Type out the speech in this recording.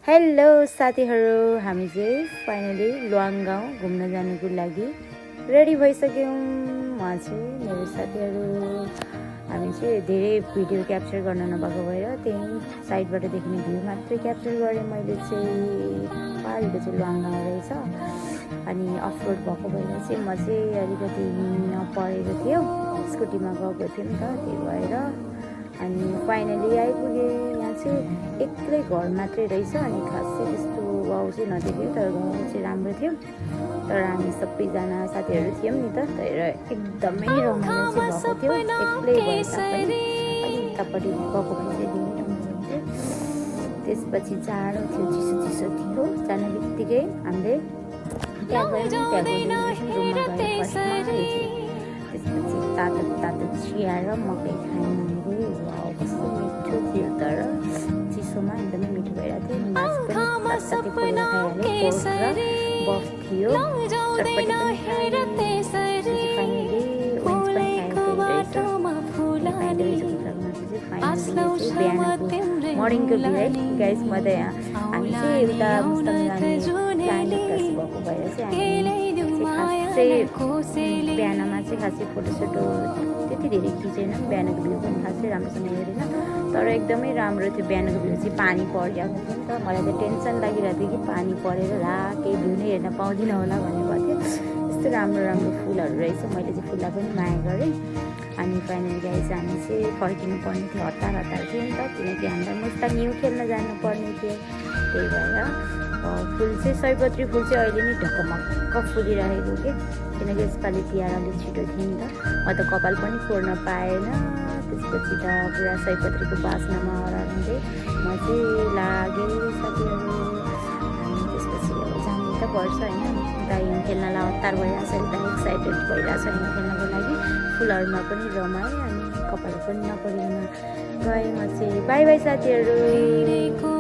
Hello साथीहरू, हामी चाहिँ फाइनली लुवाङ गाउँ घुम्न जानुको लागि रेडी भइसक्यौँ। म चाहिँ मेरो साथीहरू हामी चाहिँ धेरै भिडियो क्याप्चर गर्न नभएको भएर त्यही साइडबाट देख्ने भ्यू मात्रै क्याप्चर गरेँ मैले चाहिँ। पारिको चाहिँ लुवाङ गाउँ रहेछ अनि अफरोड भएको भएर चाहिँ म चाहिँ अलिकति हिँड्न परेको थियो, स्कुटीमा गएको थिएँ नि त, त्यही भएर अनि फाइनली आइपुगेँ। यहाँ चाहिँ एक्लै घर मात्रै रहेछ अनि खासै त्यस्तो वाउ चाहिँ नदेख्यो, तर घर चाहिँ राम्रो थियो। तर हामी सबैजना साथीहरू थियौँ नि त, तर एकदमै रमाइलो चाहिँ भएको थियो। एक्लै भए तापनि अलिक उतापट्टि गएको भए चाहिँ धेरै रमाइलो हुन्थ्यो। त्यसपछि जाडो थियो, चिसो चिसो थियो। जाने बित्तिकै हामीले त्यहाँ गयौँ, त्यहाँको रुममा गयौँ फर्स्टमा। त्यसपछि तातो तातो चिया र मकै खायौँ हामीले। वाउ कस्तो मिठो थियो, तर चिसोमा एकदमै मिठो भइरहेको थियो। मासु पनि साथसाथै पोलेर खाइहालेँ, पोर्क र बफ थियो, चटपटी पनि खाएँ। फाइनली वेन्स पनि खाएँ। मर्निङको भ्यू है गाइस। म त यहाँ हामी चाहिँ उता मुस्ताङ जाने प्लान भएको भएर चाहिँ खासै बिहानमा चाहिँ खासै फोटोसोटो त्यति धेरै खिचेन। बिहानको भ्यू पनि खासै राम्रोसँग हेरेन, तर एकदमै राम्रो थियो। बिहानको भ्यू चाहिँ पानी परिरहेको थियो नि त, मलाई त टेन्सन लागिरहेको थियो कि पानी परेर ला केही भ्यू नै हेर्न पाउँदिनँ होला भन्ने भएको थियो। यस्तो राम्रो राम्रो फुलहरू रहेछ, मैले चाहिँ फुललाई पनि माया गरेँ। अनि फाइनली गाइस हामी चाहिँ फर्किनु पर्ने थियो, हतार थियो नि त, किनकि हामीलाई मुस्ताङ न्यू खेल्न जानुपर्ने थियो। त्यही भएर फुल चाहिँ सयपत्री फुल चाहिँ अहिले नै ढकमक्क फुलिरहेको के, किनकि यसपालि तिहार अलिक छिटो थियो नि त। म त कपाल पनि फोड्न पाएन। त्यसपछि त पुरा सयपत्रीको बास्नामा हराउँदै म चाहिँ लागेँ साथीहरू। अनि त्यसपछि अब जानु त पर्छ होइन, उता हिउँ खेल्नलाई हतार भइरहेछ, उता एक्साइटेड भइरहेछ हिउँ खेल्नको लागि। फुलहरूमा पनि रमाएँ अनि कपाल पनि नपरिकन गएँ म चाहिँ। बाई बाई साथीहरू।